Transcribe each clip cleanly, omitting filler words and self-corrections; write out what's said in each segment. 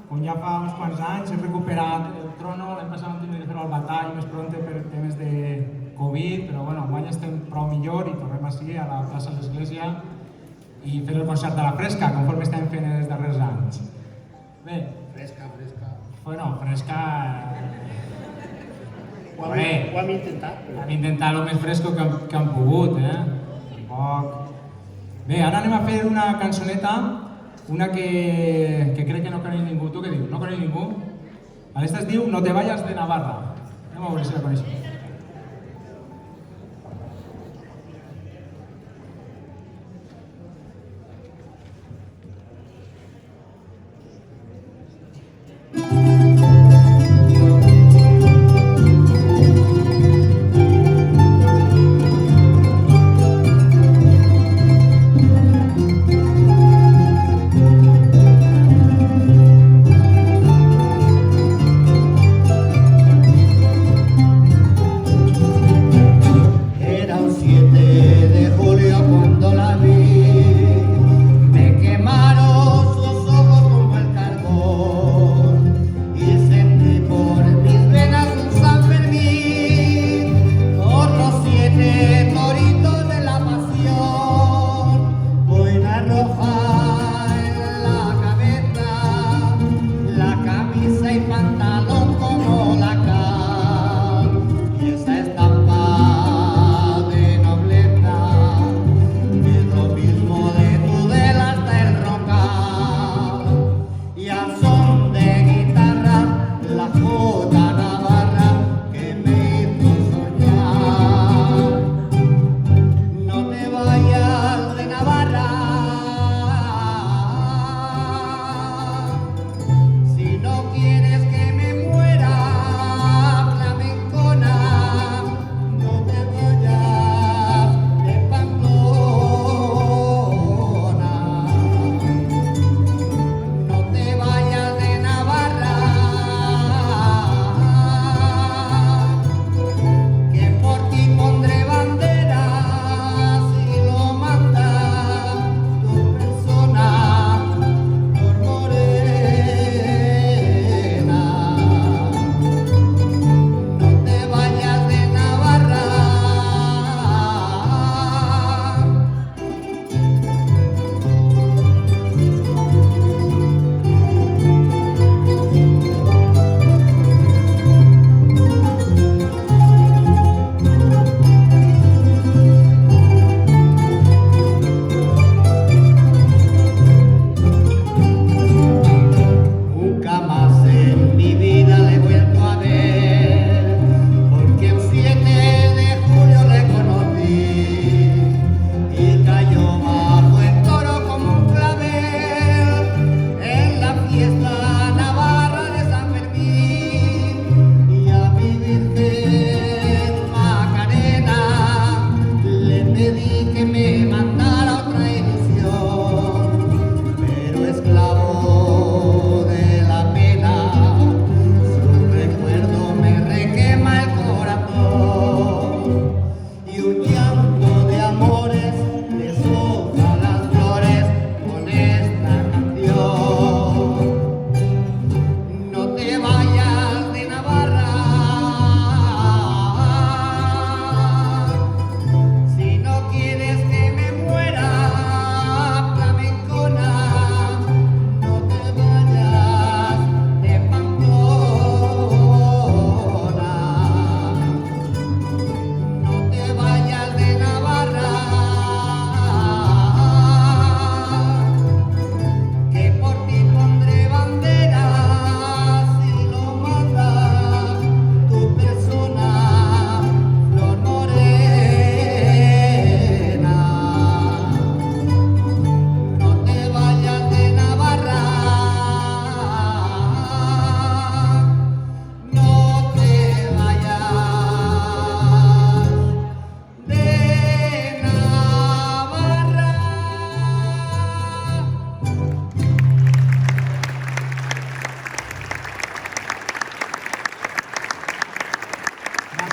com ja fa uns quants anys, he recuperat el trono, l'any passat vam tenir de fer al batall més pronte per temes de Covid, però bueno, guany estem prou millor i tornem així a la plaça de l'Església i fer el concert de la Fresca, conforme estem fent els darrers anys. Bé. Fresca. Bueno, Fresca... Ho hem intentat. Hem intentat el més fresco que hem pogut, Tampoc... Bé, ara anem a fer una cançoneta, una que crec que no coneix ningú. Tu què dius? No coneix ningú? Aquesta es diu No te vayas de Navarra. Anem a veure si la coneixem.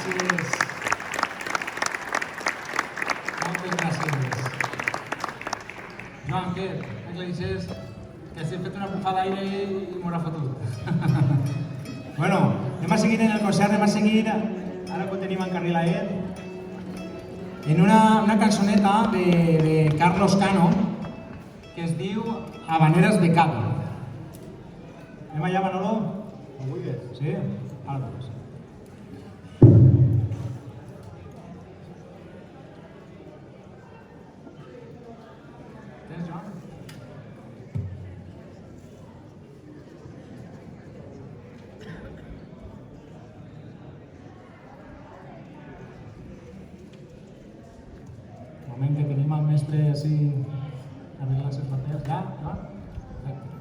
gràcies. Moltes gràcies. Joan, què? Aclareixes que si hem fet una bufada d'aire i m'ho ha fotut. Bueno, anem a seguir en el concert, anem a seguir, ara que ho tenim en Carrilaet, en una cançoneta de Carlos Cano que es diu Habaneras de Cabo. Anem allà, Manolo? Muy bien. Sí? Ara doncs. Tens, Joan? Un moment que tenim el mestre així arreglant les paperes. Ja? Ja? Perfecte.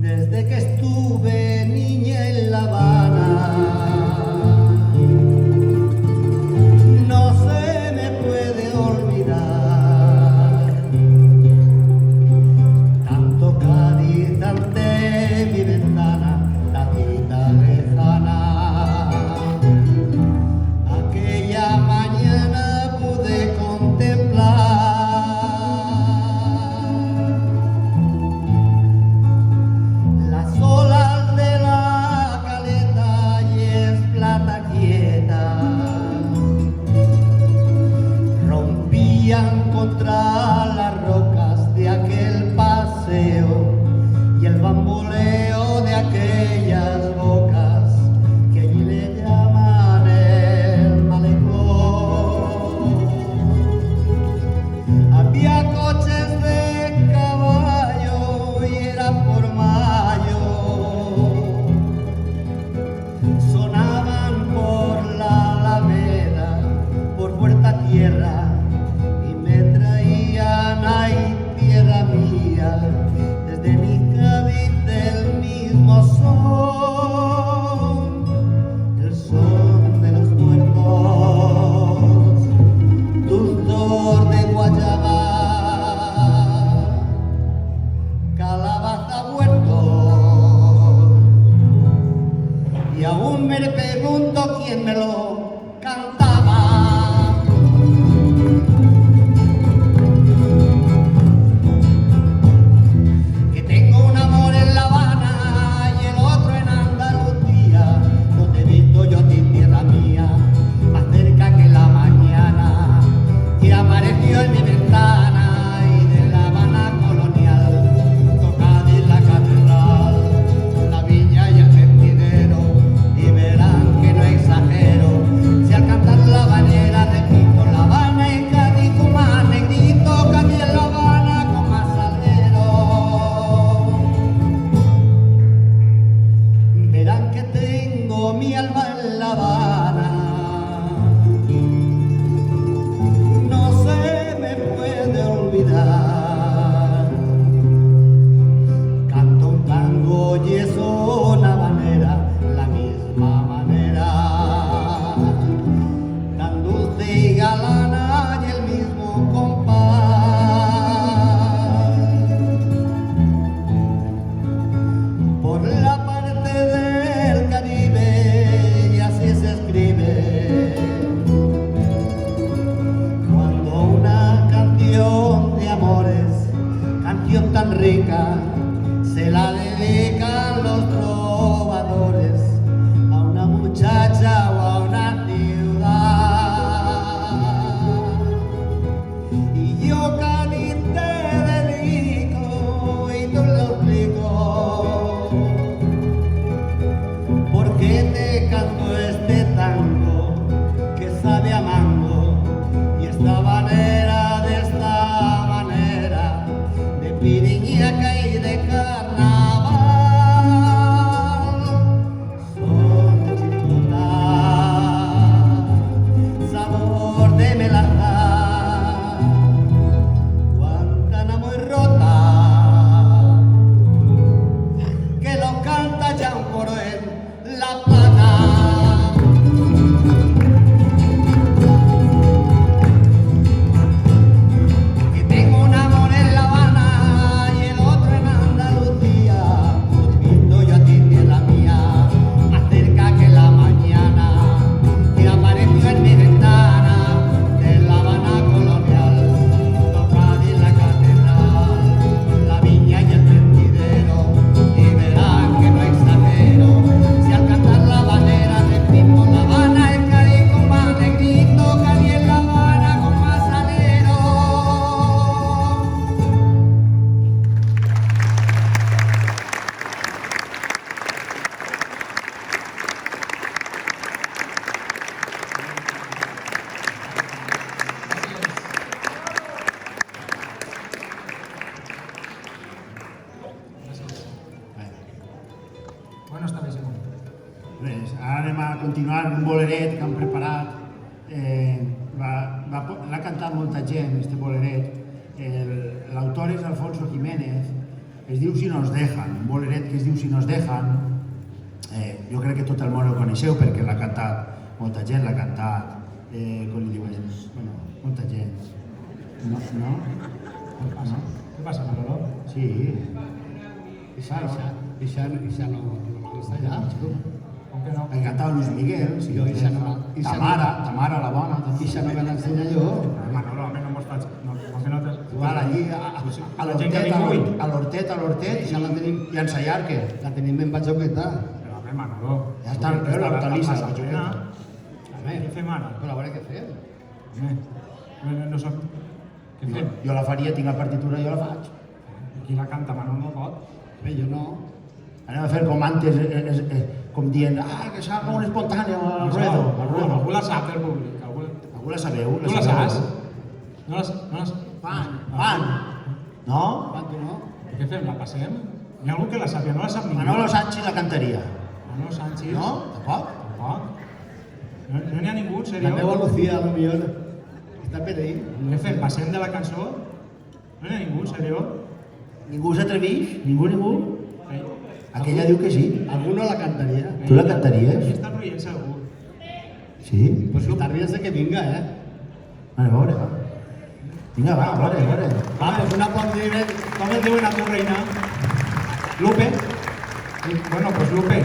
Desde que estuve niña en La Habana, no se me puede olvidar. Tanto Cádiz ante mi ventana, la vida lejana. Aquella mañana pude contemplar las olas de la caleta y es plata quieta, rompían contra las rocas de aquel paseo y el bamboleo de aquellas bocas que allí le llaman el malecón. Había coches de caballo y era por mayo, sonaban por la Alameda, por Puerta Tierra y me traían, ay, tierra mía, desde mi Cádiz del mismo son, el son de los muertos, dulzor de guayaba, calabaza huerto, y aún me pregunto quién me lo cantaba. Que tengo un amor en La Habana y el otro en Andalucía, no te he visto yo a ti, tierra mía, más cerca que la mañana, que apareció en mi ventana y de La Habana colonial, toca de la catedral, la viña y el mentidero, y verán que no exagero, si al cantar la habanera repito La Habana en Cádiz con más negrito, Cádiz en La Habana con más salero. Verán que tengo mi alma en La Habana, no se me puede olvidar. Canto un tango y es una habanera, la misma manera, tan dulce y galana y el mismo compás. Por la parte del Caribe y así se escribe, cuando una canción de amores, canción tan rica, se la dedican los trovadores a una muchacha o a una ciudad. Y yo Cádiz te dedico y tú lo explico, porque te canto este tango que sabe a mango y esta manera de esta manera. a continuar un boleret que han preparat. L'ha cantat molta gent, este boleret. L'autor és Alfonso Jiménez, es diu Si nos dejan, un boleret que es diu Si nos dejan. Jo crec que tot el món el coneixeu perquè l'ha cantat molta gent, l'ha cantat, com li diuen, bueno, molta gent. No? Què passa, Manolo? Sí. Ixa no està allà. Com que no? Ha cantat Luis Miguel, sí, Jo, ixa no. Tamara, la bona. Ixa no me l'ensenya jo. Manolo, a mi no mos faig... Com que no te... Tu ara allí, a l'Hortet, i a ensaiar, què? La tenim ben batxoqueta. Però, home, Manolo... Ja està, l'hortalissa, la joqueta. Què fem ara? Però a veure què fem. Home, no som... Què fem? Jo la faria, tinc la partitura, jo la faig. Qui la canta? Manolo no pot? Bé, jo no. Anem a fer com antes, com dient, que salga un espontáneo al ruedo. Algú la sap del públic. Algú la sabeu? Tu la saps? No la saps? Pan. No? Tu no? Què fem? La passem? Hi ha algú que la sàpiga? No la sap ningú? Manolo Sánchez la cantaria. Manolo Sánchez? No? Tampoc? Tampoc? No n'hi ha ningú, en La sèrio? meva Lucía, a lo millor, està per ahí. Què fem? Passem de la cançó? No n'hi ha ningú, en sèrio? Ningú s'atreveix? Ningú? Aquella diu que sí. Algú no la cantaria. Tu la cantaries? Aquí està rient algú. Sí? Pues està rient que vinga, A veure, va. Vinga, va, a veure. Va, pues un aplaudiment. Com et diuen a tu, reina? Lupe? Bueno, pues Lupe.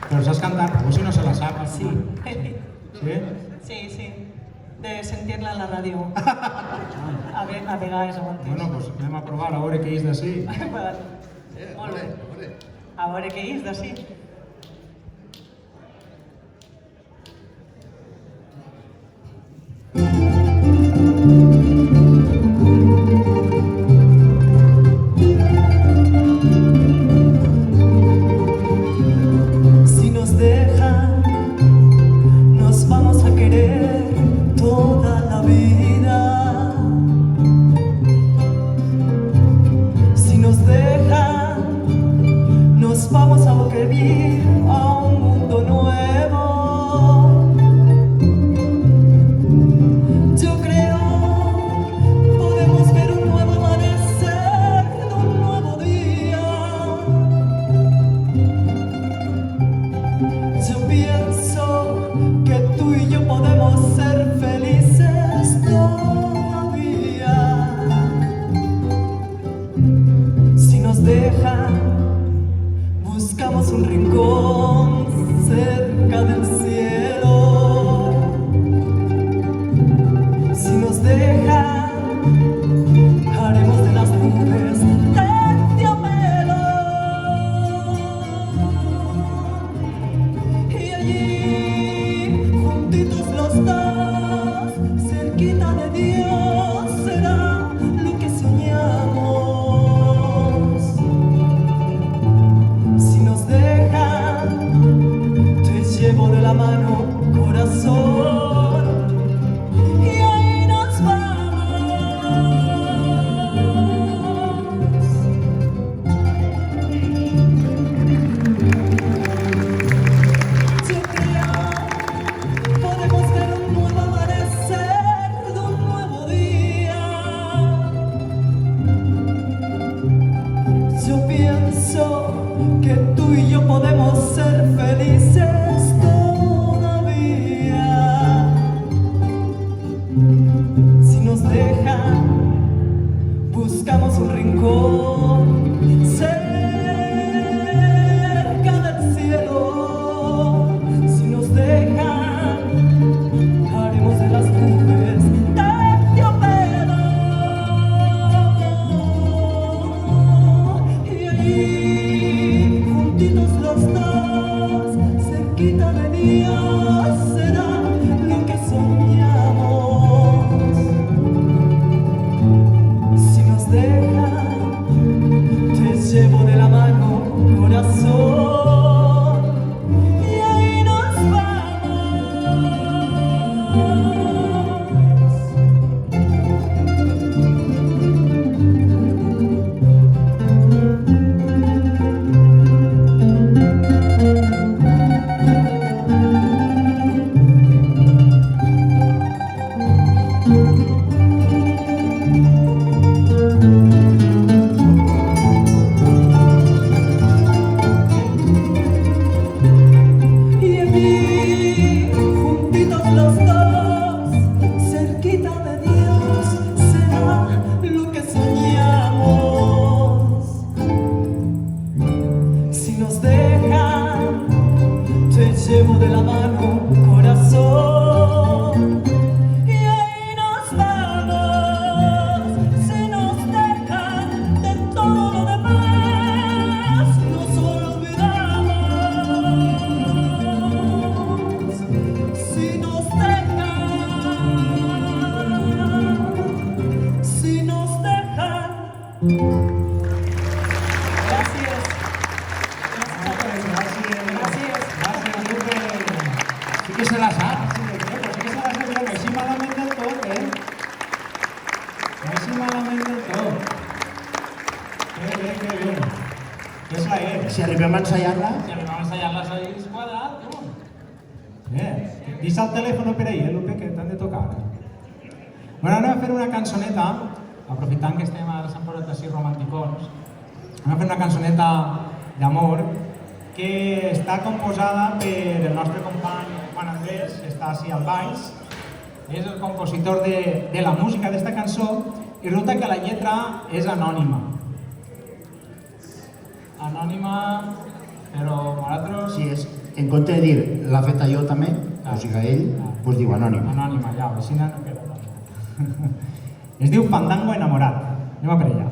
Però saps cantar? O si no se la sap. Sí. Sí? Sí. De sentirla en la ràdio. A vegades aguantes. Bueno, pues anem a provar a veure què és d'ací. Molt bé. A veure què és d'ací. Si nos dejan, nos vamos a querer toda la vida. Si nos dejan, nos vamos a vivir a un mundo nuevo. Yo creo podemos ver un nuevo amanecer de un nuevo día. Yo pienso que tú y yo podemos ser felices todavía. Si nos dejan, buscamos un rincón cerca del cielo. Si nos dejan, haremos de las nubes terciopelo. Y allí, juntitos los dos, cerquita de Dios, será lo que soñamos. Si nos dejan, te llevo de la mano, corazón, y ahí nos vamos. Yo creo podemos ver un nuevo amanecer de un nuevo día. Yo pienso que tú y yo podemos ser felices todavía. Si nos dejan, buscamos un rincón cerca del cielo. Si nos dejan, haremos de las nubes terciopelo. Y allí, juntitos los dos, No és malament del tot. Que bé, que bé. Que és la E. Si arribem a ensaiar-la, Si arribem a ensayar-la a 6 quadrat, tu. Deixa el telèfon per ahí, Lupe, que t'han de tocar. Bueno, anem a fer una cançoneta, aprofitant que estem a Sant Posat així romanticons, anem a fer una cançoneta d'amor que està composada per el nostre company Juan Andrés, que està així al baix, és el compositor de la música d'esta cançó i resulta que la lletra és anònima. Anònima, però nosaltres... si és, en compte de dir l'ha feta jo també, o sigui ell, doncs diu anònim. Anònima, ja, així no queda. Es diu Fandango enamorat. Anem a per ella.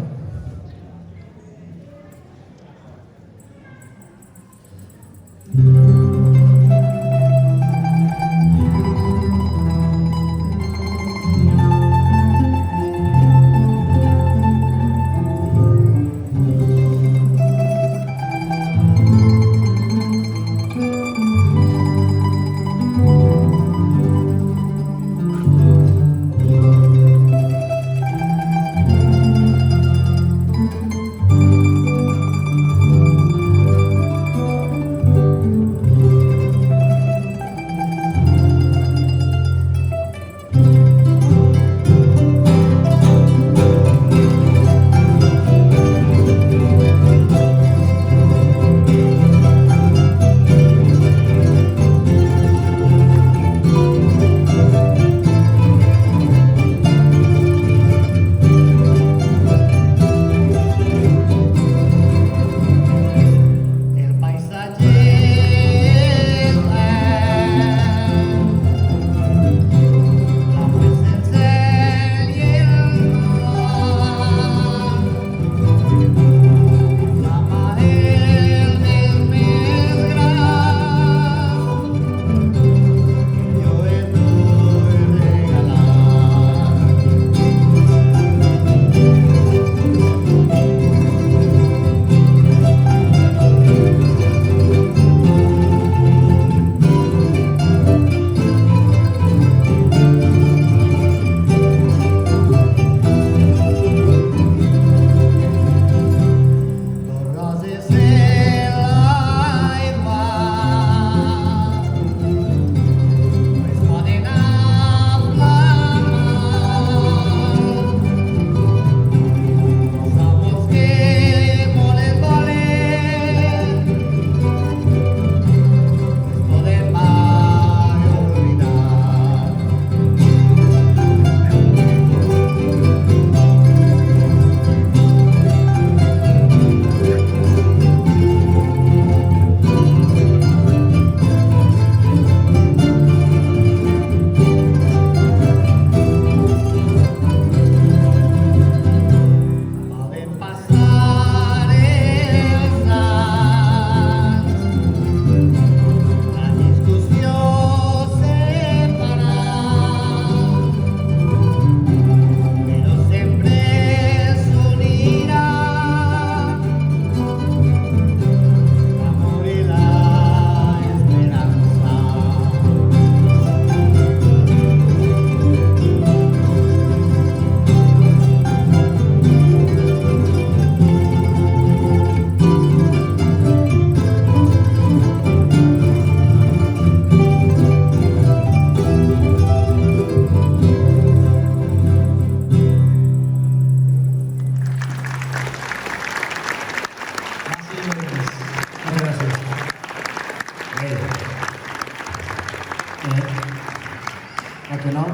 que no?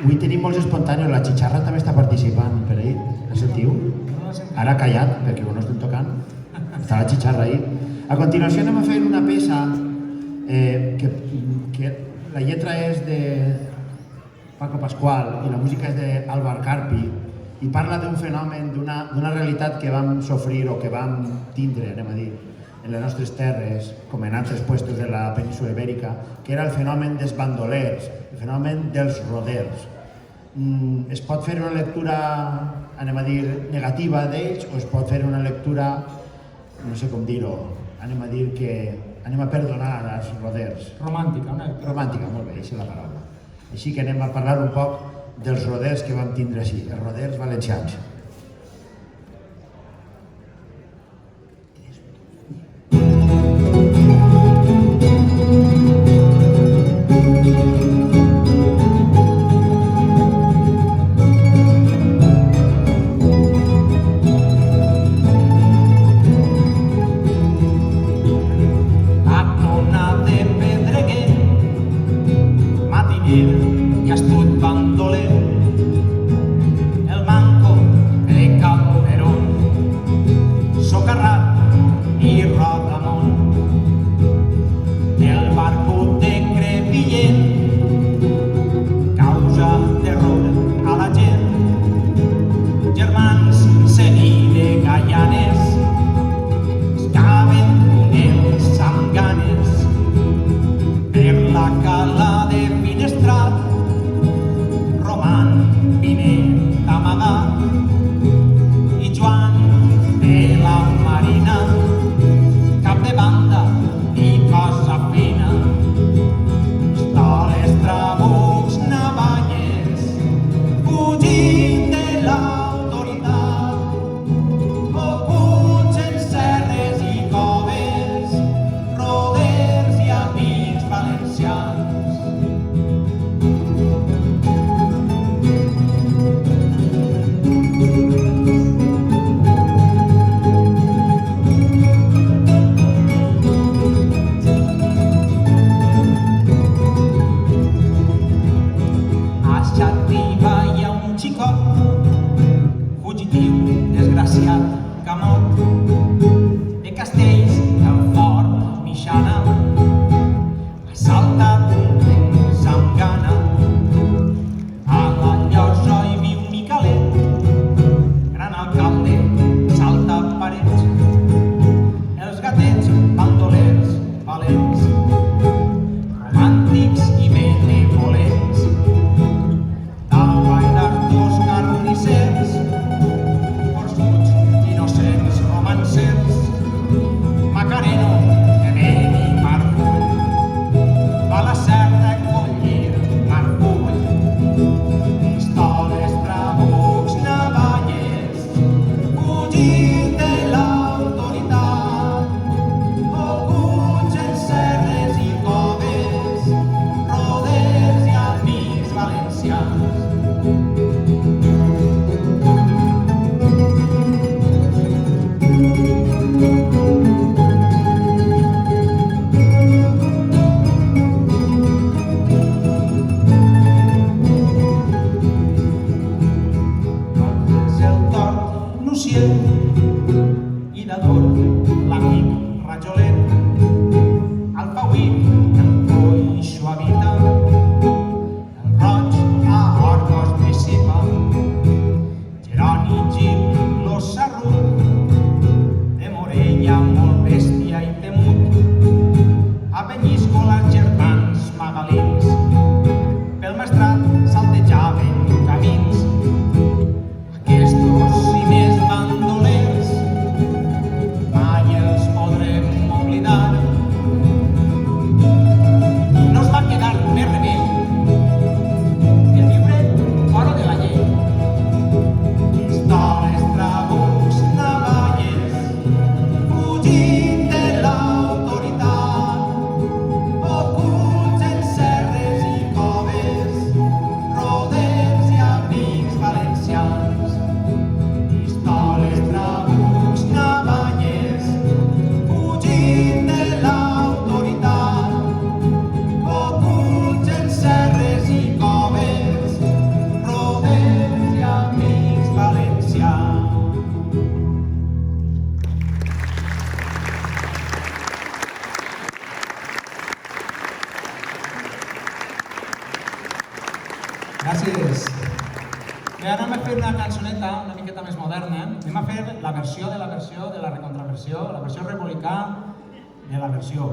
Avui tenim molts espontanis, la Xixarra també està participant per ahí, la sentiu? Ara ha callat, perquè no estem tocant. Està la Xixarra ahí. A continuació anem a fer una peça que la lletra és de Paco Pascual i la música és d'Àlvar Carpi i parla d'un fenomen, d'una realitat que vam sofrir o que vam tindre, anem a dir, en les nostres terres, com en altres puestos de la península ibèrica, que era el fenomen dels bandolers, el fenomen dels roders. Es pot fer una lectura, anem a dir, negativa d'ells, o es pot fer una lectura, no sé com dir-ho, anem a dir que anem a perdonar als roders. Romàntica, una lectura. Romàntica, molt bé, aquesta és la paraula. Així que anem a parlar un poc dels roders que vam tindre així, els roders valencians. I astut bandoler, el manco de Calderón, socarrat i rodamont, el barbut de Crevillent, causa terror a la gent, germans seguí de Gaianes, escaven els amb ganes, per la cala de Finestrat, Roman Pinet amagat i Joan de la Marina, cap de banda i cosa fina, pistoles, trabucs, navalles, fugint de l'autoritat, ocults en serres i coves, roders i amics valencians. A Xàtiva hi ha un xicot, fugitiu, desgraciat, camot, de Castells, el Fort, Mixana, assaltat amb gana. A la Llosa hi viu Micalet, gran alcalde, salta parets, els gatets, bandolers, valents, romàntics i benevolents, davall d'artors carnissers, forçuts, innocents, romancers, Macareno, de Benimarfull, va a la serra a collir marfull, pistoles, trabucs, navalles, fugint de l'autoritat, ocults en serres i coves, roders i amics valencians. És el tort Luciet i d'ador l'amic Rajolet, Alfauit, el Coixo habita, el Roig a Orcos dissipa, Jeroni Gip, l'Ossarrut, de Morella molt bèstia i temut, a Penyíscola germans magalins, pel Maestrat saltejaven camins. Aquestos i més bandolers mai els podrem oblidar. No es va quedar més remei que viure fora de la llei. Pistoles, trabucs, navalles, fugint de l'autoritat, ocults en serres i coves, roders i amics valencians. Pistoles, trabucs, navalles, fugint de l'autoritat, ocults en serres i coves, roders i amics valencians. Gràcies. Bé, ara anem a fer una cançoneta una miqueta més moderna. Anem a fer la versió de la versió de la recontraversió, la versió republicà de la versió.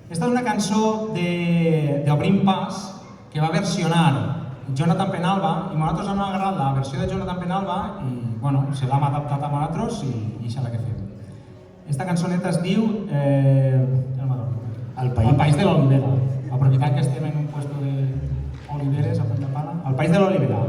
Esta és una cançó d'Obrim Pas que va versionar Jonathan Penalva i nosaltres hem agarrat la versió de Jonathan Penalva i bueno, se l'hem adaptat a nosaltres i això és la que fem. Esta cançoneta es diu El País de l'Olivera. Aprofitant que estem en un puesto d'oliveres a Punt de Pala. El País de l'Olivera.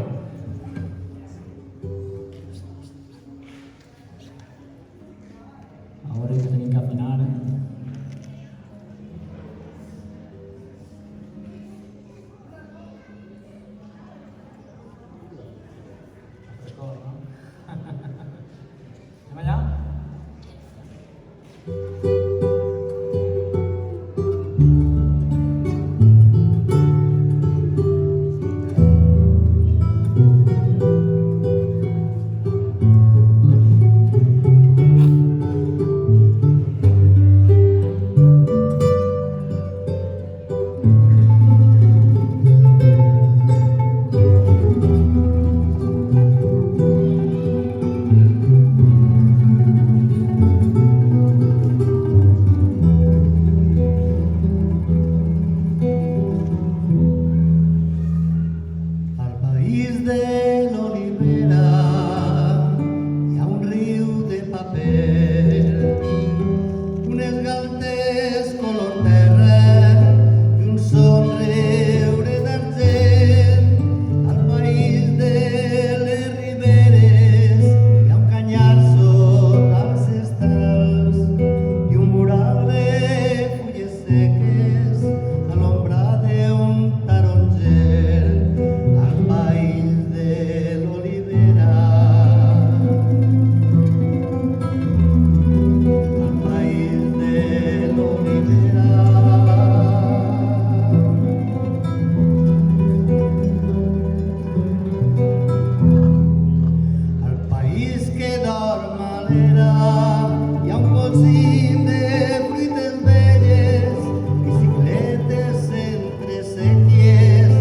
polsim de fruites velles, bicicletes entre sequies,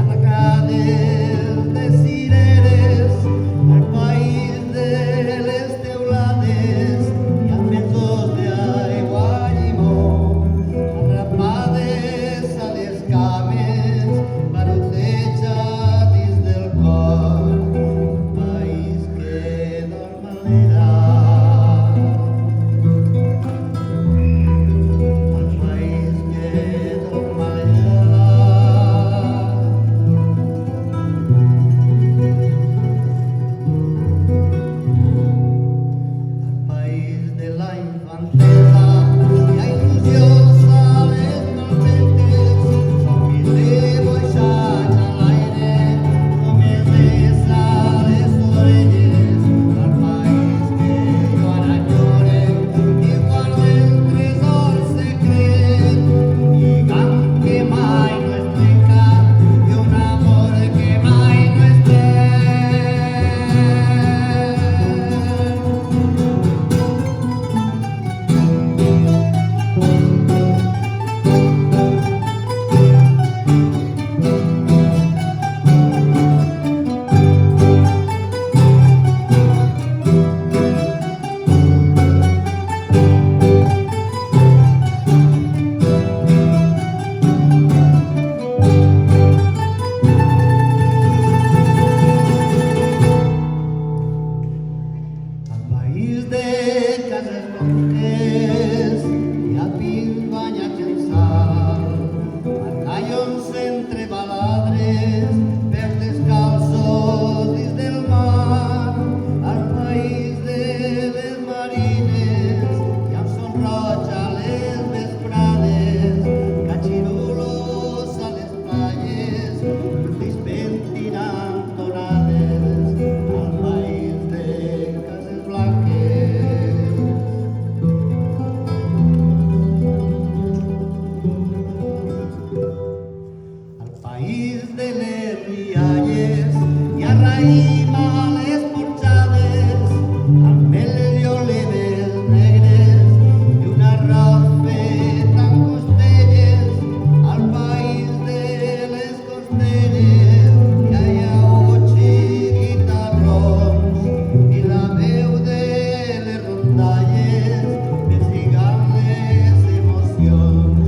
arracades de cireres, al país de les teulades i amb mesos d'aigua llimó, arrapades a les cames, baroteja dins del cor, un país que dorm a l'era. El país que dorm a l'era. Al país de la infantesa hi ha il·lusions a les palmetes, somnis de boixats a l'aire, promeses a les orelles. Al país que jo ara llore i guarda el tresor secret, un lligam que mai no es trenca i un amor que mai no es perd. Al país de cases blanques hi ha pins banyats en sal, arcallons entre baladres, per descalços dins del mar. Al país de les marines hi ha un sol roig a les vesprades, catxirulos a les playes, ulls pentinant tonades. Al país de cases blanques. Al país de les rialles hi ha raïm a les porxades, amb meles i olives negres i un arròs fet amb costelles. Al país de les costeres hi ha llaüts i guitarrons i la veu de les rondalles investigant les emocions.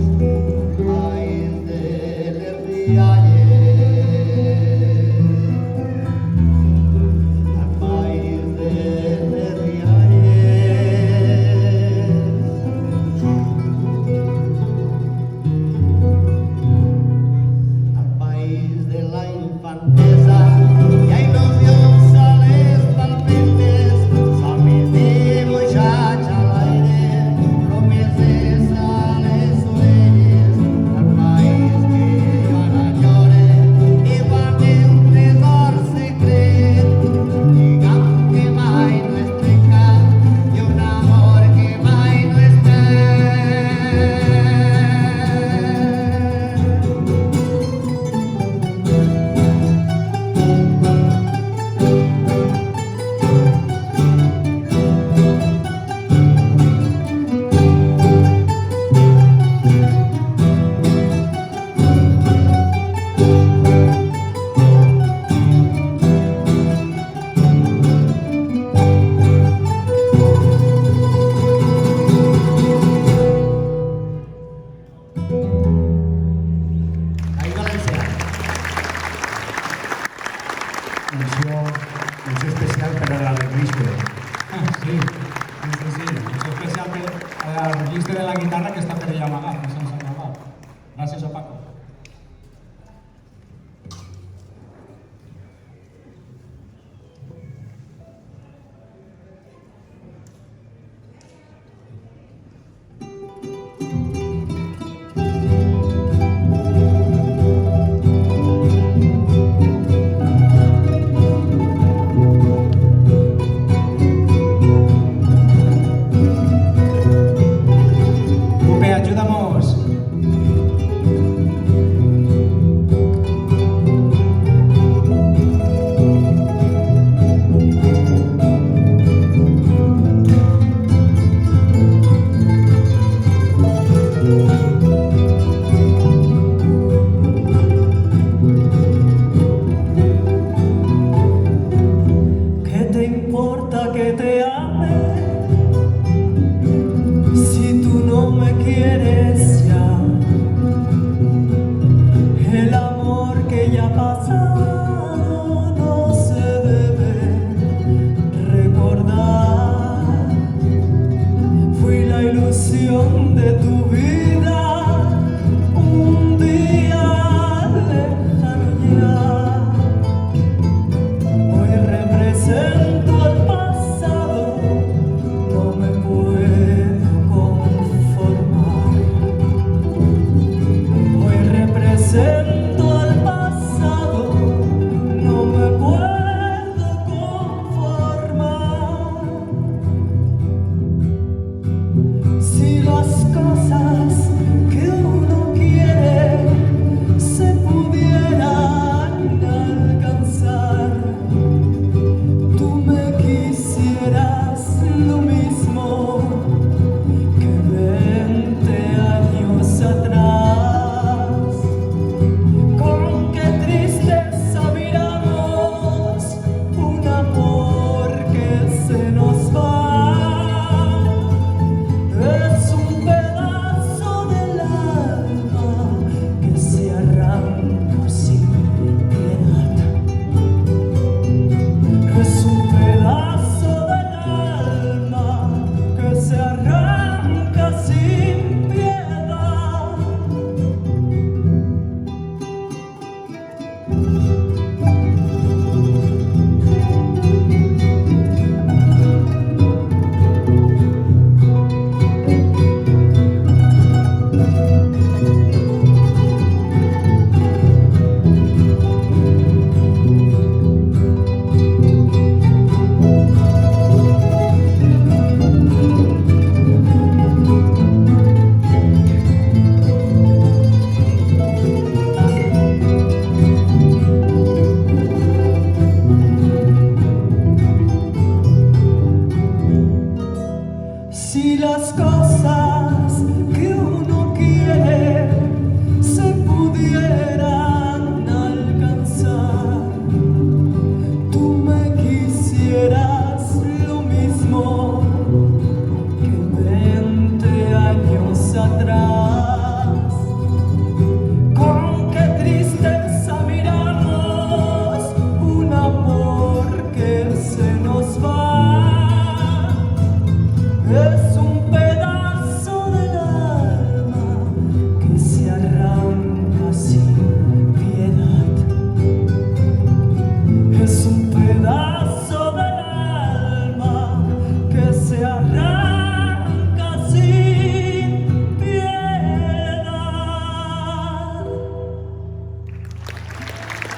Al país de les rialles. Al país de les rialles. Al país de la infantesa hi ha il·lusions a les palmetes, somnis dibuixats a l'aire, promeses a les orelles. Al país que jo ara llore i guarda un tresor secret, un lligam que mai no es trenca i un amor que mai no es perd. País Valencià. Menció especial per a la reglista. Sí, sí, sí. És especial per al registre de la guitarra que està per allà amagat, no se'ns ha amagat. Gràcies a Paco. Lupe, ayúdanos. amor que se nos va, es un pedazo del alma que se arranca sin piedad. Es un pedazo del alma que se arranca sin piedad. Si las cosas que uno quiere se pudieran alcanzar, tú me quisieras lo mismo que 20 años atrás. Con qué tristeza miramos un amor que se nos va. Es un pedazo del alma que se arranca sin piedad. Es un pedazo del alma que se arranca sin piedad.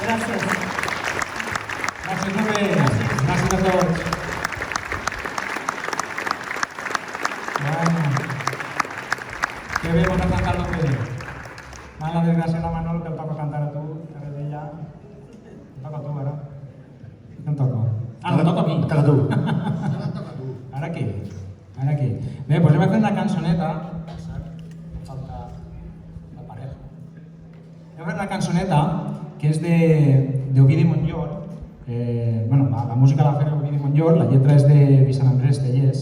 Gracias. Gràcies, Rubén. Gràcies a tots. Bueno, que bé, vos has cantat lo que m'ha la desgràcia a la Manol que el toca cantar a tu, que eres ella. Em toca a tu, ara. Què em toca? Ah, no, toca a mi. Toca a tu. Ara què? Ara què? Bé, doncs hem de fer una cançoneta. Falta la pareja. Hem de fer una cançoneta que és d'Ovidi Montllor. Bueno, la música la va fer Ovidi Montllor, la lletra és de Vicent Andrés Tellers.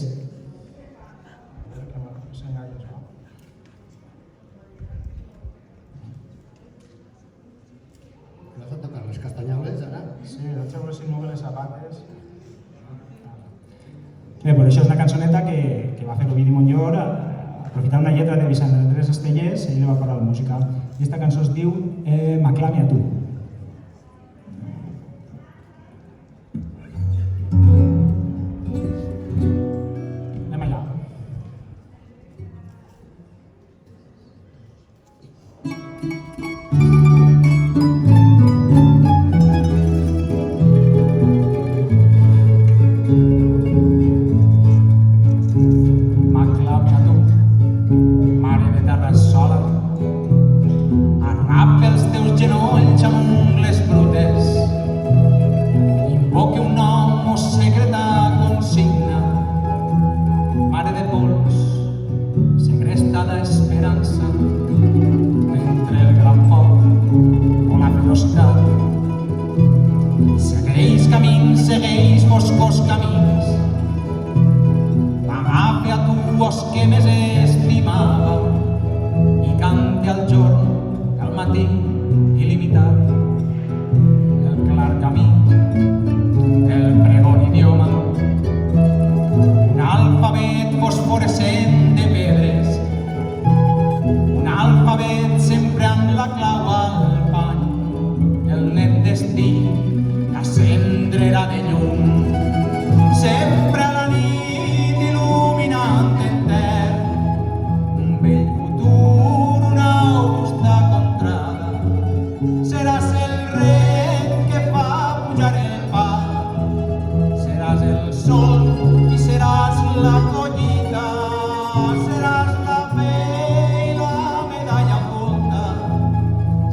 Vas a tocar les castanyoles, ara? Sí, vaig a veure si no ve les sabates. Bé, doncs això és una cançoneta que va fer Ovidi Montllor aprofitant una lletra de Vicent Andrés Estellers, ell va posar la música. I aquesta cançó es diu M'aclami a tu. Anem allà. M'aclami a tu, mare de terra sola, arrapa els teus genolls amb ungles brutes, invoque un nom o secreta consigna, mare de pols, segresta d'esperança, entre el gran foc o la velocitat. Segueix camins, segueix boscos camins, m'agafe a tu os que més estimava i cante al jorn, al matí il·limitat, el clar camí, el pregon idioma, un alfabet fosforescent de pedres, un alfabet sempre amb la clau al pany, el net destí, la cendrera de llum, sempre a la nit il·luminant entern, un vell futur, una augusta contrada. Seràs el rec que fa pujar el pa, seràs el sol i seràs la collita, seràs la fe i la medalla volta,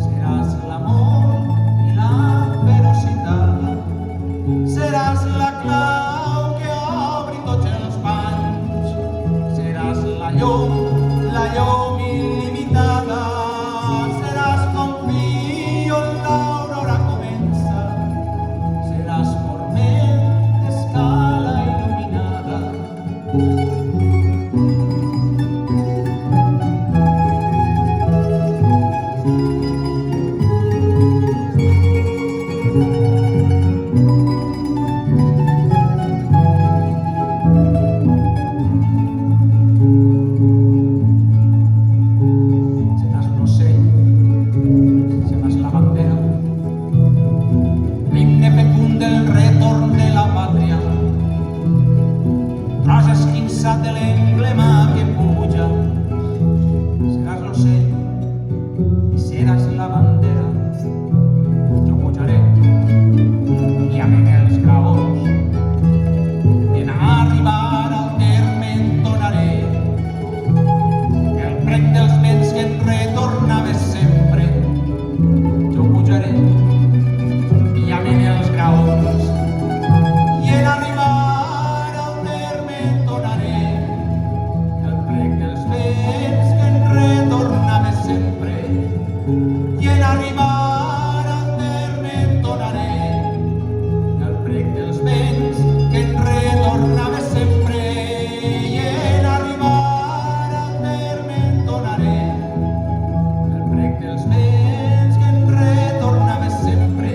seràs l'amor i la ferocitat, seràs la clau que obri tots els panys, seràs la llum il·limitada, seràs com fil on l'aurora comença, seràs forment tros esquinçat de l'emblema que puja. Seràs l'ocell i seràs la bandera. Jo pujaré i amén els graons. En arribar al terme entonaré el prec dels vents que en retornava sempre. Jo pujaré i amén els graons. I en arribar al terme entonaré el prec dels vents que en retornava sempre. I en arribar al terme entonaré el prec dels vents que en retornava sempre. I en arribar al terme entonaré el prec dels vents que en retornava sempre.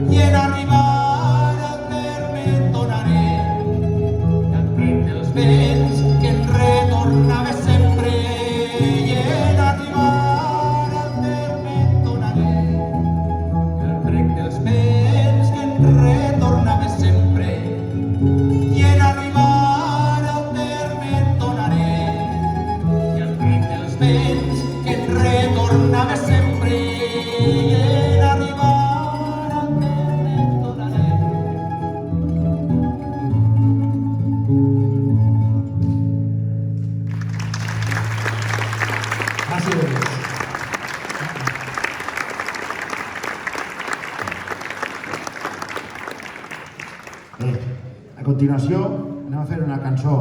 I en arribar al terme entonaré el prec dels vents que en retornava sempre. I en arribar al terme entonaré el prec dels vents que en retornava sempre. I en arribar al terme entonaré el prec dels vents que en retornava sempre. I en arribar al terme entonaré. Gràcies. Bé, a continuació anem a fer una cançó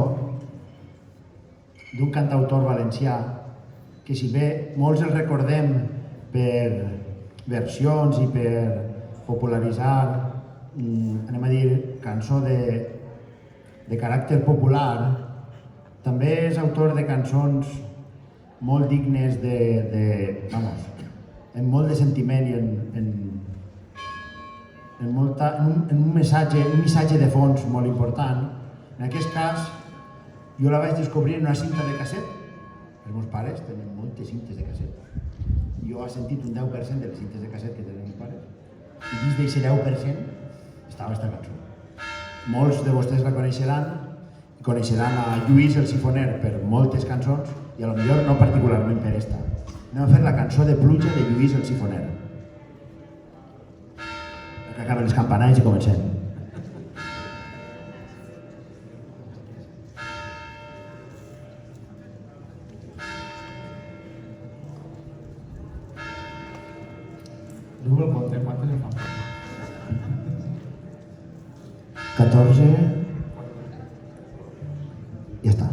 d'un cantautor valencià que, si bé molts el recordem per versions i per popularitzar, anem a dir, cançó de caràcter popular, també és autor de cançons molt dignes en molt de sentiment i en un missatge de fons molt important. En aquest cas, jo la vaig descobrir en una cinta de casset. Els meus pares tenen moltes cintes de casset. Jo he sentit un 10% de les cintes de casset que tenen meus pares. I dins d'aquest 10% estava aquesta cançó. Molts de vostès la coneixeran, i coneixeran a Lluís el Sifoner per moltes cançons, i a lo millor no particularment per esta. Anem a fer la cançó de pluja de Lluís el Sifoner. Que acaben les campanalls i comencem. Google Conte, quantes en fa? 14. Ja està.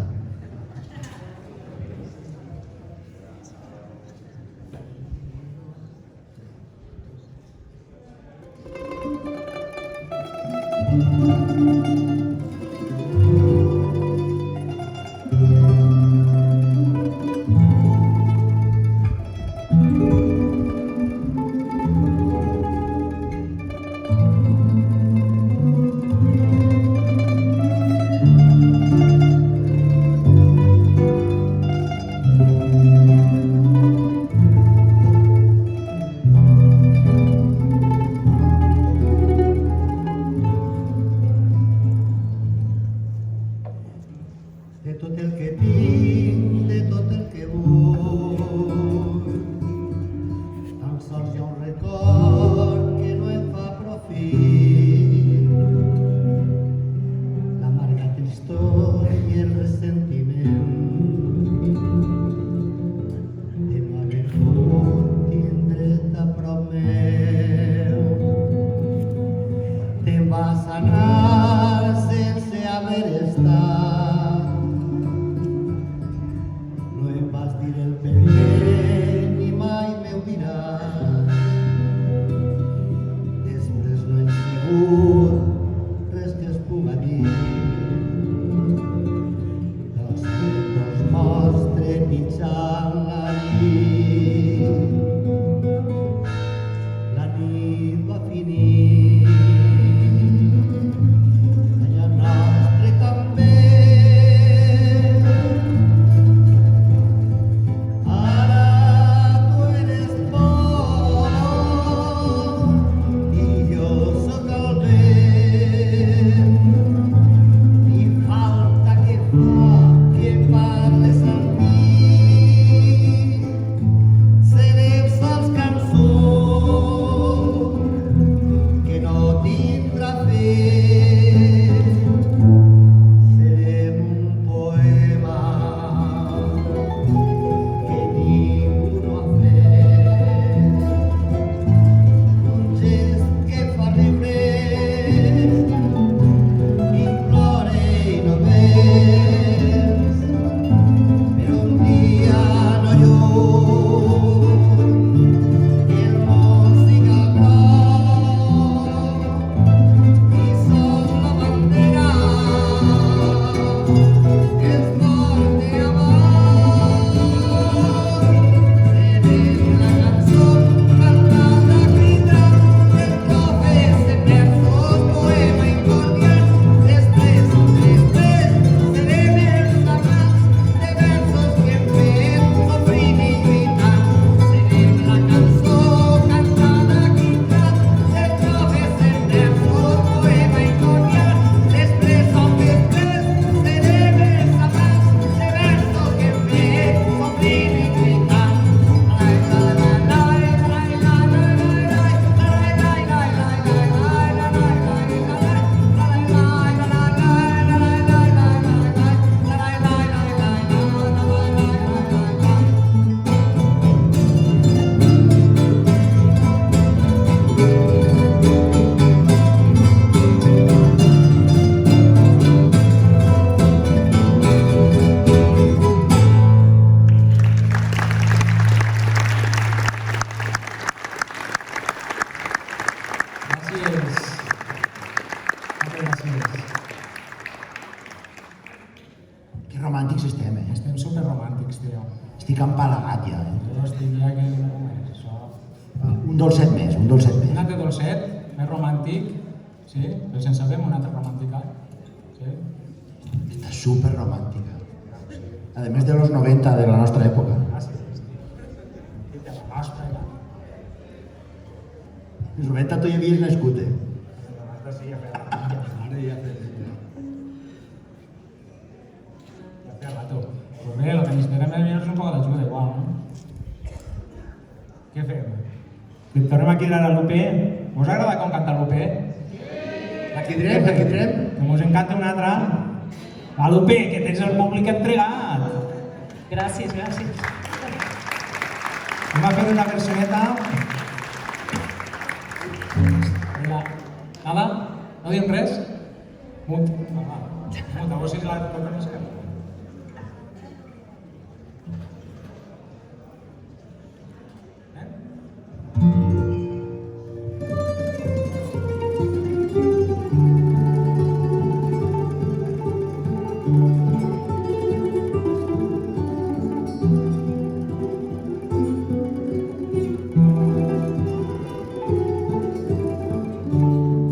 Estic empalagat ja, Jo estic ja que no és això. Un dolcet més, un dolcet Un més. altre dolcet, més romàntic, sí? Però sense sabem un altre romàntic, sí? Està super romàntica. A més de los 90 de la nostra època. Ah, sí, sí. I de la nostra, ja. Els 90 tu ja havies nascut, eh? La nostra sí, ja feia rato. Ara ja fes. Ja feia rato. Pues bé, el que necessitarem és un poc d'ajuda, igual, no? Què fem? Que tornem a cridar a l'UP? Us agrada com canta l'UP? La quedarem, la quedarem. Com us encanta una altra? A l'UP, que tens el públic entregat! Gràcies, gràcies. Anem a fer una versioneta. Mira, nada? No diem res? Mut. Va. Mut, a veure si la toquen més que...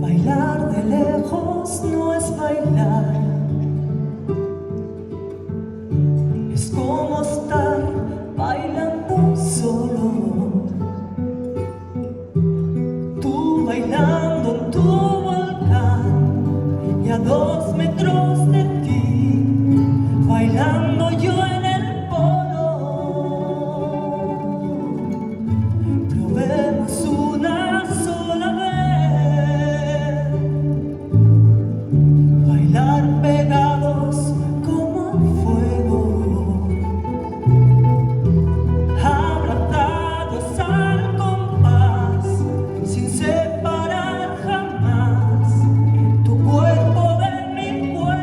Bailar de lejos no es bailar, es como estar bailando solo. Tú bailando en tu volcán y a 2 metros de ti, bailando yo en el polo. Probemos una sola vez bailar pegados como el fuego, abrazados al compás, sin separar jamás tu cuerpo de mi cuerpo.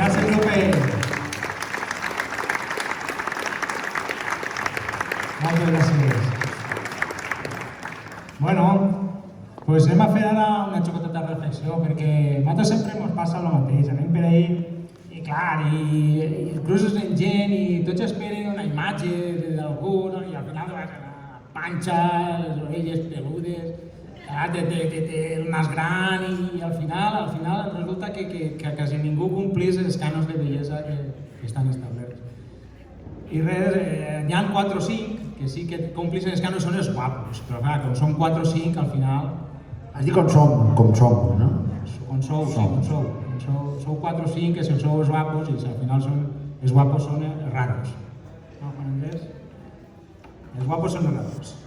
Gràcies, Lupe. Moltes gràcies. Bueno, pues anem a fer ara una xocoteta de reflexió, perquè a nosaltres sempre ens passa el mateix. Anem per ahí i clar, i cruces amb gent i tots esperen una imatge d'algú, no? I al final te vas a la panxa, les orelles peludes, té el nas gran i al final resulta que quasi ningú complís els cànons de bellesa que estan establerts. I res, n'hi ha 4 o 5 que sí que complixen els cànons, són els guapos, però clar, com són 4 o 5 al final... Has dit com som, no? Com sou, sí, com sou. Sou 4 o 5 que si sou els guapos i si al final els guapos són els raros. No, Juan Andrés? Els guapos són els raros.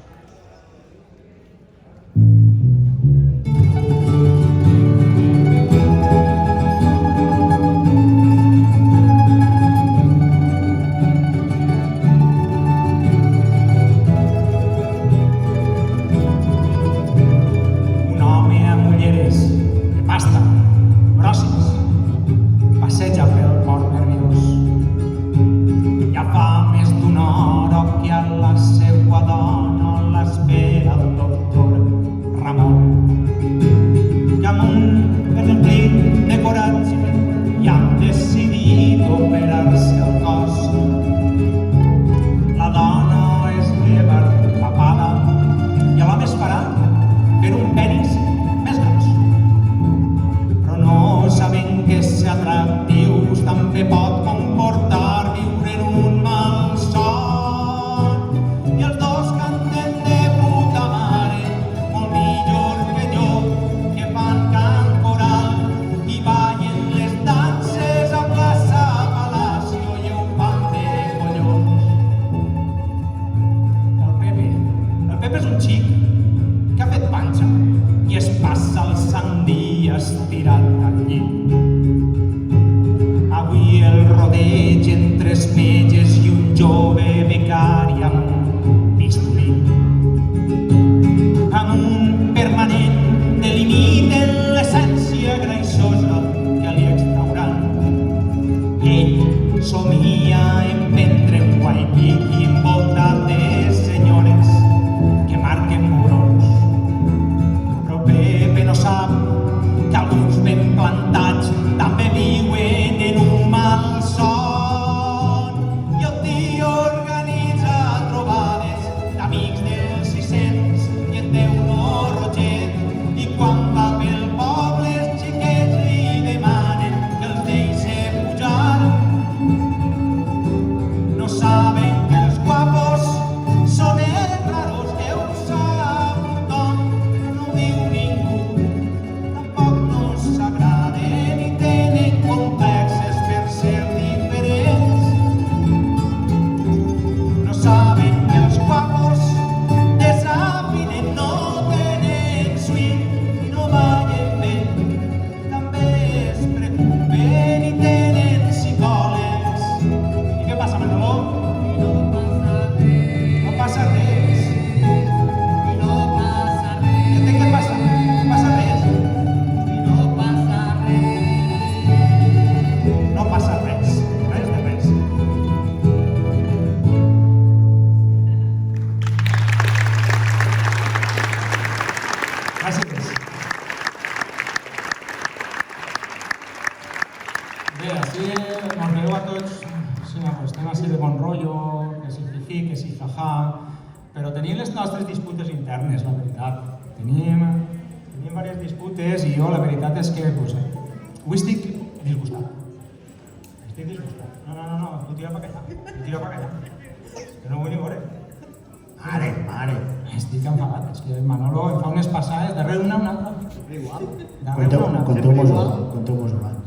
Conteu-mos-ho abans.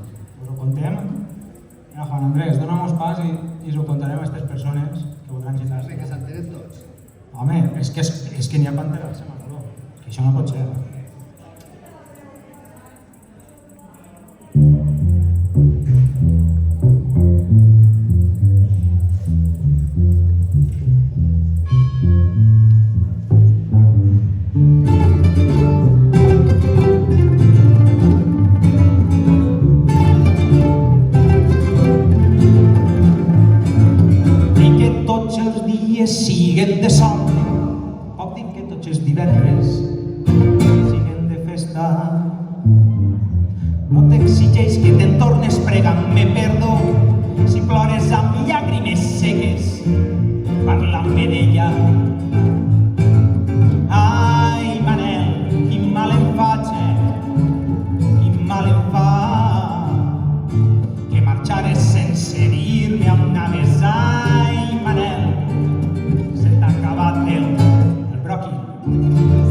Us ho contem? Juan Andrés, dona-mos pas i us ho contarem a aquestes persones que voldran gitar-se. Que s'entenen tots. Home, és que n'hi ha per enterar-se, Manolo. Que això no pot ser. siguen de sol. Pot dir que tots els divendres siguen de festa. No t'exigeix que te'n tornes pregant-me perdó si plores amb llàgrimes seques parlant-me d'ella. Ai, Manel, quin mal em faig, quin mal em fa que marxares sense dir-me on anaves. Ai, Manel, se t'ha acabat el broqui.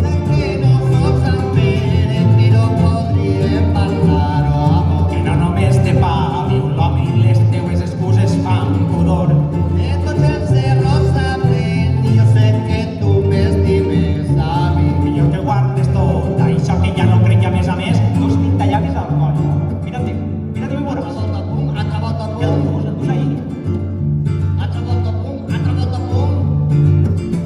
Sé que no soc Sant Pere, però podríem parlar-ho, amor. Que no només de pa viu l'home i les teues excuses fan pudor. De tots els errors s'aprèn i jo sé que tu m'estimes a mi. Millor que guardes tot això que ja no crec ja més a més. Dos pintallavis al coll. Mira-te i veuràs. Ha acabat el Què el punt, dus ahí? ha acabat el punt, ha acabat el punt.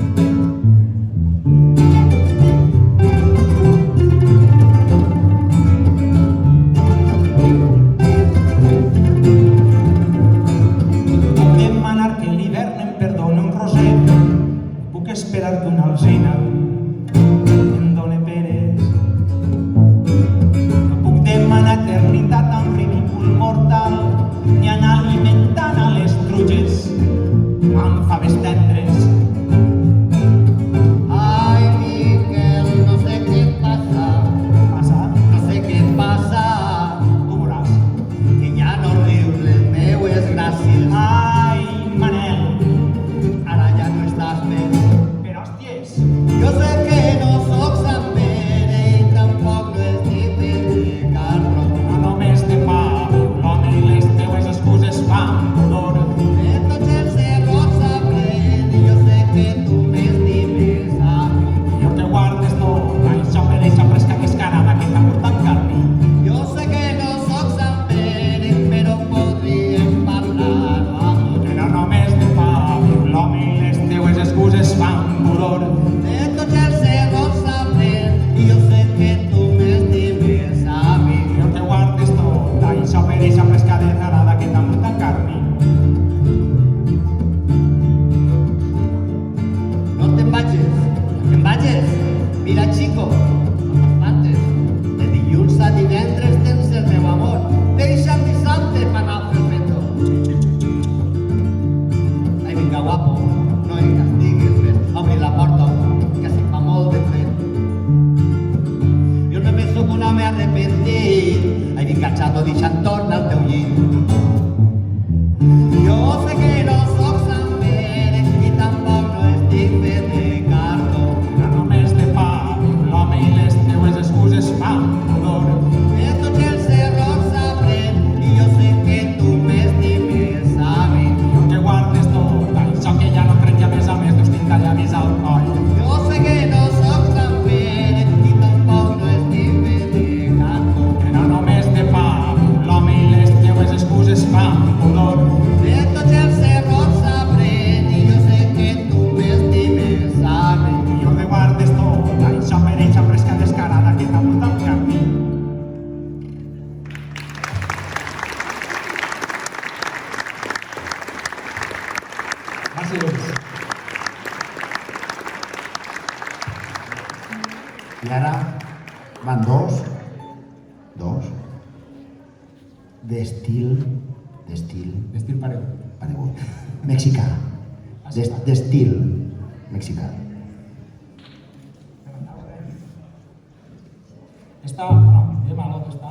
Puc demanar que l'hivern em perdoni un roset. Puc esperar que una alzina em done peres. No puc demanar eternitat amb ridícul mortal ni anar alimentant a les truges amb faves tendres. Ai, Miquel, no sé què et passa, Passa, no sé què et passa, tu veuràs. que ja no rius les meues gràcies. Ai, Manel, Ara ja no estàs més. però hòsties, Jo sé que no soc Sant Pere i tampoc no estic de carro. no només de pa viu l'home i les teues excuses fan pudor. De tots els errors s'aprèn i jo sé que tu m'estimes a mi. Millor que guardes tot això per eixa fresca descarada que t'ha portat carni. Jo sé que no soc Sant Pere, però podríem parlar-ho, amor. Que no només de pa viu l'home i les teues excuses fan pudor. De tots els errors s'aprèn i jo sé que tu m'estimes a mi. Millor que guardes tot això per eixa fresca descarada que t'ha portat carni. No te'n vagis, no te'n vagis. Mira, xico, no t'espantes. De dilluns a divendres tens el meu amor. Deixa el dissabte per anar a fer el petó. Ai, vinga, guapo, no em castigues més. Obri la porta, que si fa molt de fred. Jo només sóc un home arrepentit. Ai, vinga, xato, deixa'm tornar al teu llit. Jo sé que no soc Sant Pere i tampoc no estic fet de cartó. No només de pa viu l'home i les teues excuses fan pudor. De tots els errors s'aprèn i jo sé que tu m'estimes a mi. Millor que guardes tot això que ja no crec ja més a més dos pintallavis al coll. Jo sé que no soc Sant Pere i tampoc no estic fet de cartó. Que no només de pa viu l'home i les teues excuses fan pudor. De tots els errors s'aprèn i jo sé que tu m'estimes a mi. Millor que guardes tot això per eixa fresca descarada que t'ha portat carni. Gràcies. I ara van dos, d'estil Estil pareu. paregut, mexicà, d'estil mexicà. Esta, no, de malo que està,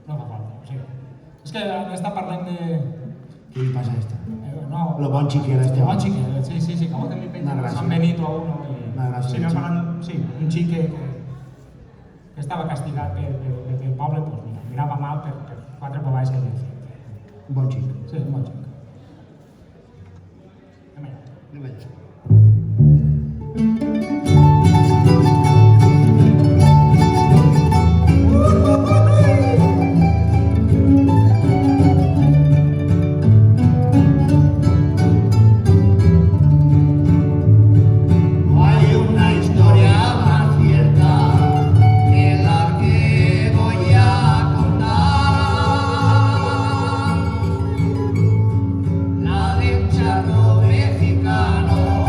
no fa falta. O sigui, és que està parlant de... Què li passa a esta? No, Lo bon xiquet este Lo home. bon xiquet, sí, que a vos li penja Una gràcia. San Benito a uno. Una gràcia, Sí, no, sí. parlant, sí, un xique que estava castigat pel poble, pues mira, mirava mal per 4 bobades que havia fet. Bon xic. Sí, un bon xic. Anem allà. Anem allà. Hay una historia más cierta que la que voy a contar, la del charro mexicano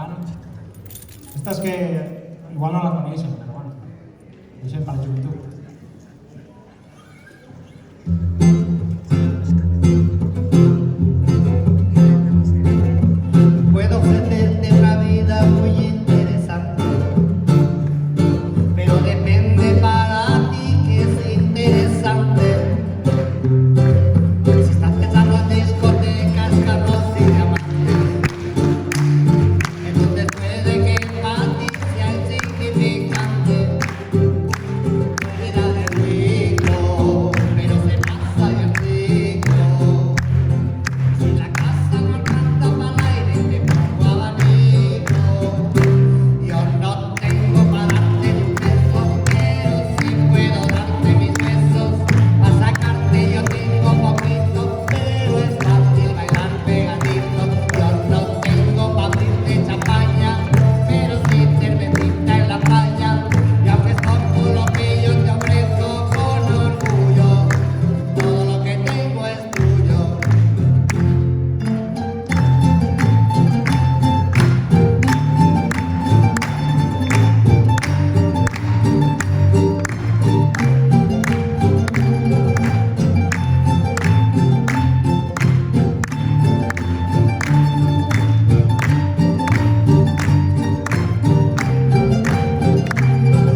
bueno. Esta es que igual no la coneixen, però bueno, deixem per la joventut. Puedo ofrecerte una vida muy interesante, pero depende para ti que es interesante. Si estás pensando en discotecas, carros y diamantes, entonces puede que para ti sea insignificante. Vida de rico, pero se pasa bien rico. Si la casa no alcanza para el aire, te pongo abanico. Yo no tengo para darte ni un peso, pero sí puedo darte mis besos. Para sacarte yo tengo poquito, pero es fácil bailar pegadito. Yo no tengo para abrirte champaña, pero sí cervecita en la playa. Y aunque es poco lo que yo te ofrezco con orgullo, todo lo que tengo es tuyo.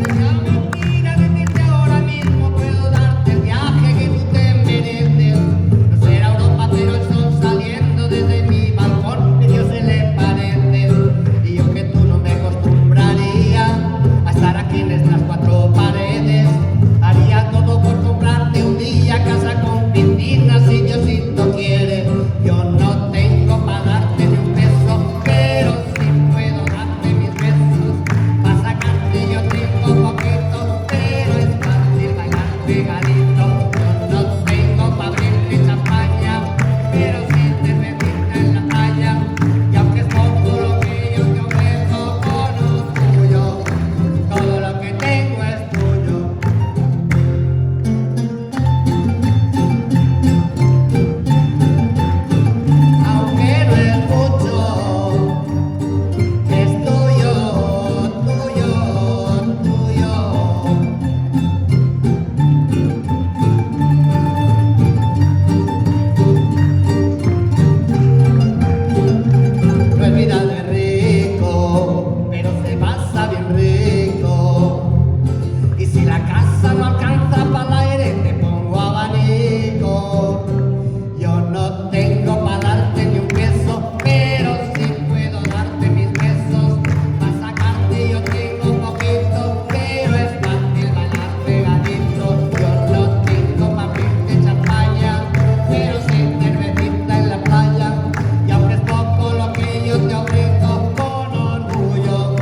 Sería mentira decirte ahora mismo puedo darte el viaje que tú te mereces. No será Europa, pero el sol saliendo desde mi balcón medio se le parece. Y yo que tú no me acostumbraría a estar aquí en estas cuatro paredes. Haría todo por comprarte un día casa con piscina si Diosito quiere. Yo no tengo para darte ni un peso, pero sí puedo darte mis besos. Para sacarte yo tengo poquito, pero es fácil bailar pegadito. Yo no tengo para abrirte champaña, pero sí cervecita en la playa. Y aunque es poco lo que yo te ofrezco con orgullo, todo lo que tengo es tuyo. Aunque no es mucho, es tuyo, tuyo, tuyo. No es vida de rico, pero se pasa bien rico. Y si la casa no alcanza para el aire, te pongo abanico. Yo no tengo para darte ni un peso, pero sí puedo darte mis besos. Para sacarte yo tengo poquito, pero es fácil bailar pegadito. Yo no tengo para abrirte champaña, pero sí cervecita en la playa. Y aunque es poco lo que yo te ofrezco con orgullo,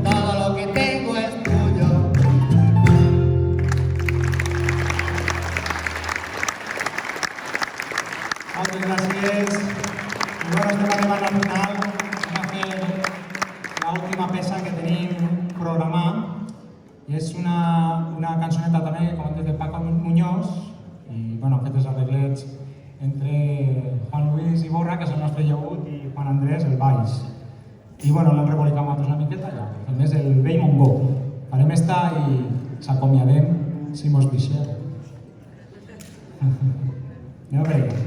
todo lo que tengo es tuyo. Moltes gràcies. I bueno, estem arribant al final. Anem a fer l'última peça que tenim programada. I és una cançoneta també, com hem dit, de Paco Muñoz. I bueno, aquests arreglets entre Juan Luis Iborra, que és el nostre llagut, i Juan Andrés, el baix. I bueno, l'hem rebolicat nosaltres una miqueta ja. A més, el vell Mongó. Farem esta i s'acomiadem si mos deixeu. Anem a veure.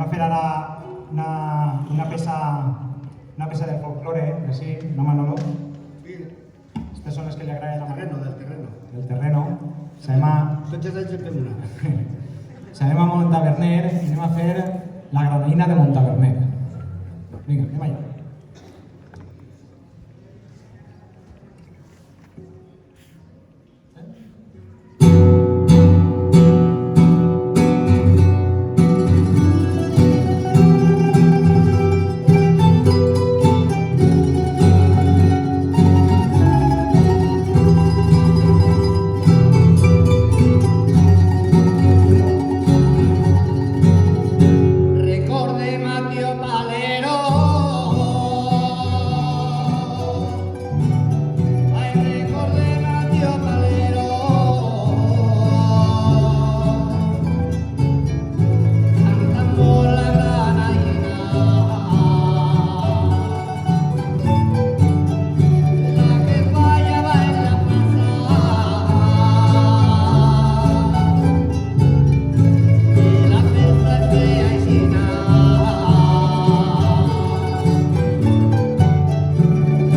a fer ara una peça del folklore, sí, no Manolo? Aquestes són les que li agraden a Manolo. Del terreno. S'anem a Montaverner i anem a fer la granadina de Montaverner. Vinga, anem allà. Recordem a Tío Palero. Ay, recordem a Tío Palero. Cantando la granadina. La que fallaba en la plaza. Y la fiesta es fea y sin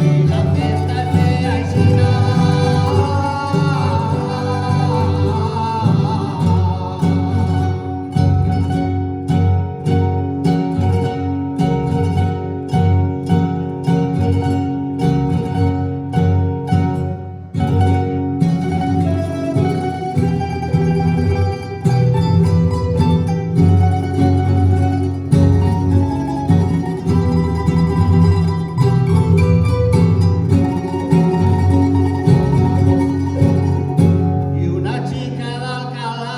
y la fiesta es fea y sin y una chica de Alcalá.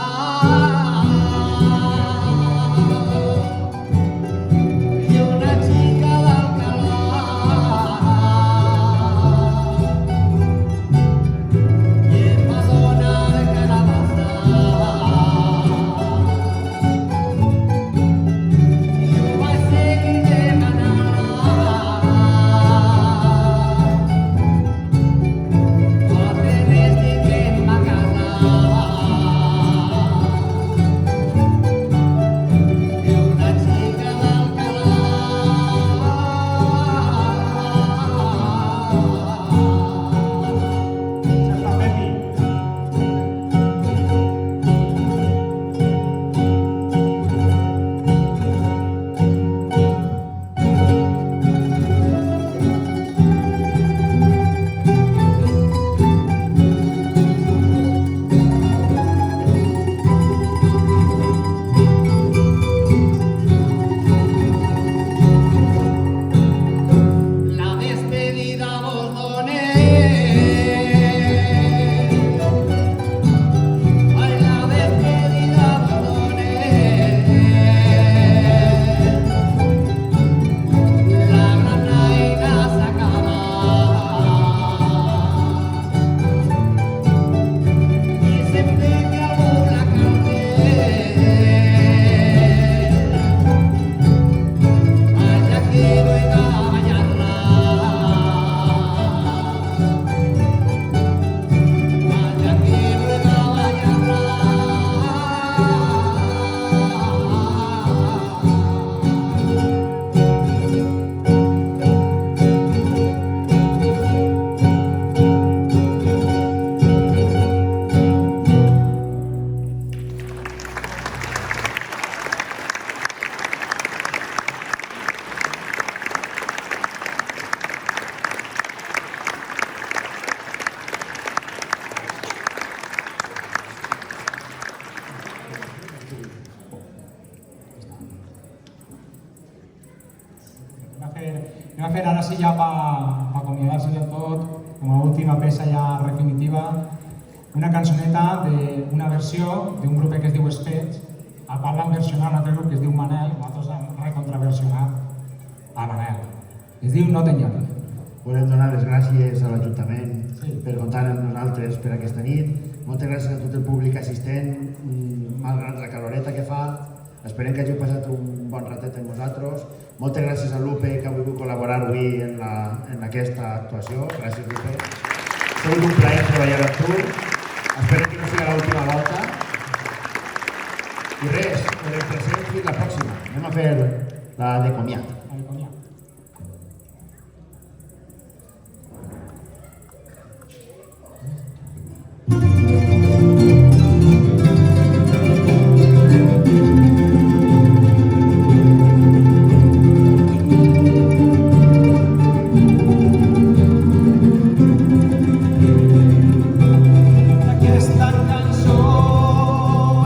Y una chica de Alcalá. Y Madonna de Calabaza. Yo voy a seguir de manada. Jóvenes de que Macala. Y una chica de Alcalá. Santa Pepi. La despedida a Bordones. Ay, la despedida a Bordones. La granadina se acaba. Y se empeña la cárcel. Allá quiero ir a bañarla. Allá quiero ir a bañarla. Anem a fer ara sí ja per acomiadar-se del tot, com a última peça ja definitiva, una cançoneta d'una versió d'un grup que es diu Espets, a part d'en versionar un altre grup que es diu Manel, nosaltres hem recontraversionat a Manel. Es diu No te'n lloc. Volem donar les gràcies a l'Ajuntament Sí. per comptar amb nosaltres per aquesta nit. Moltes gràcies a tot el públic assistent, malgrat la caloreta que fa. Esperem que hàgiu passat un bon ratet amb nosaltres. Moltes gràcies a Lupe, que ha volgut col·laborar avui en aquesta actuació. Gràcies, Lupe. Ha sigut un plaer treballar amb tu. Esperem que no sigui l'última volta. I res, per el present fins la pròxima. Anem a fer la de comiat. Ahí, coña. Aquesta cançó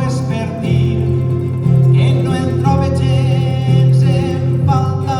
és per dir que no en trobe gens en falta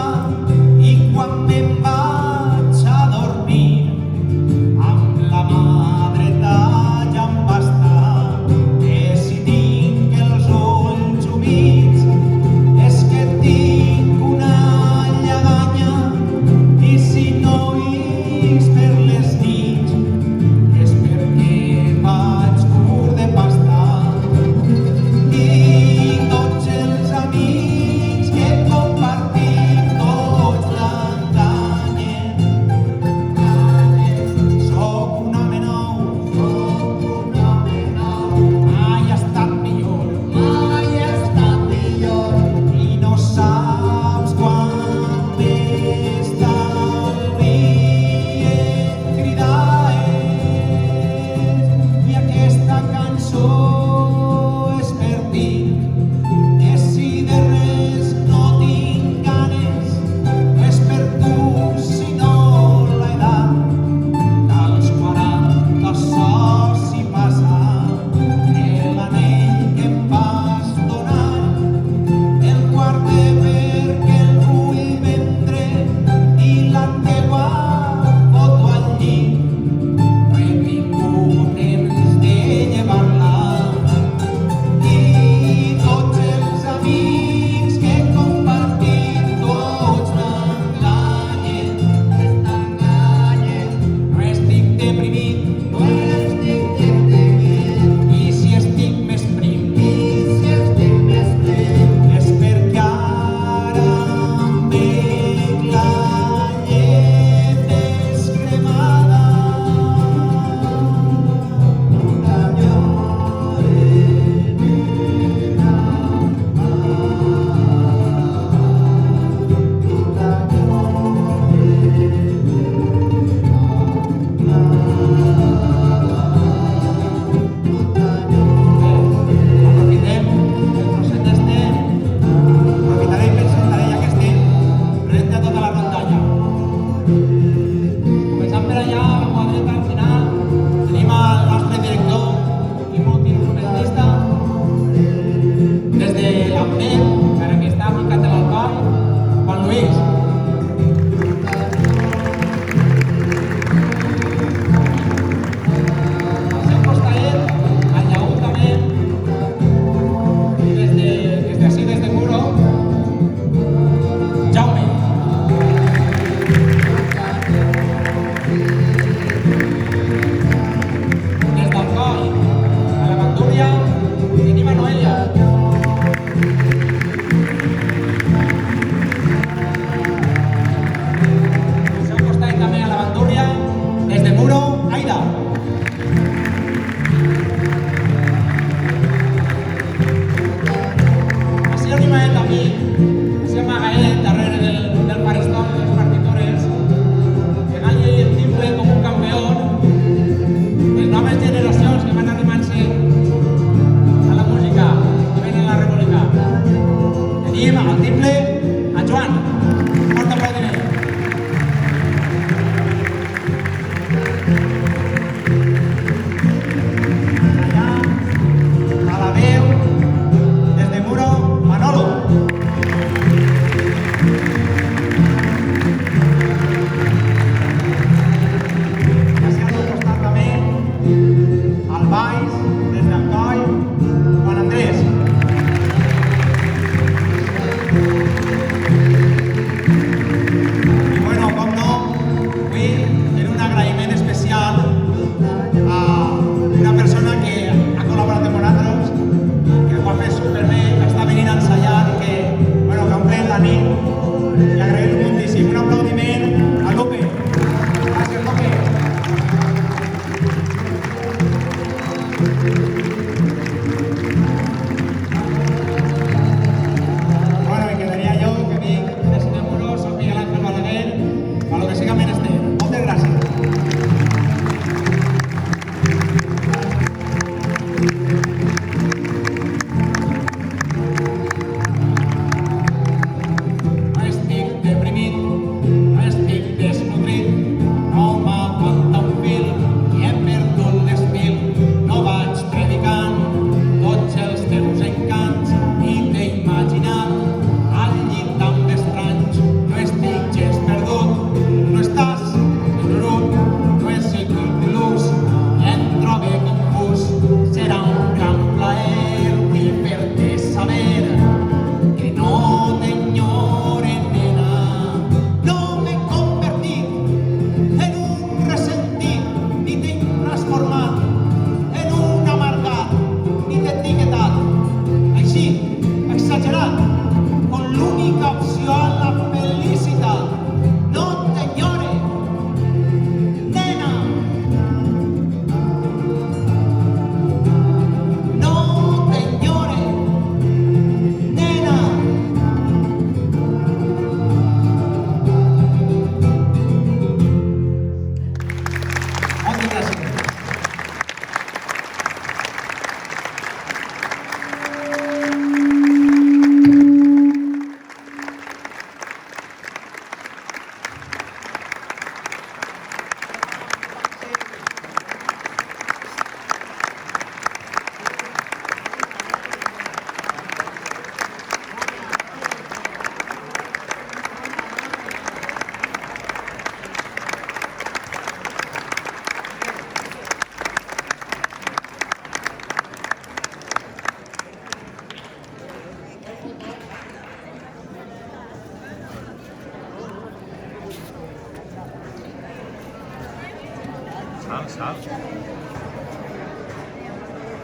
Sal, sal.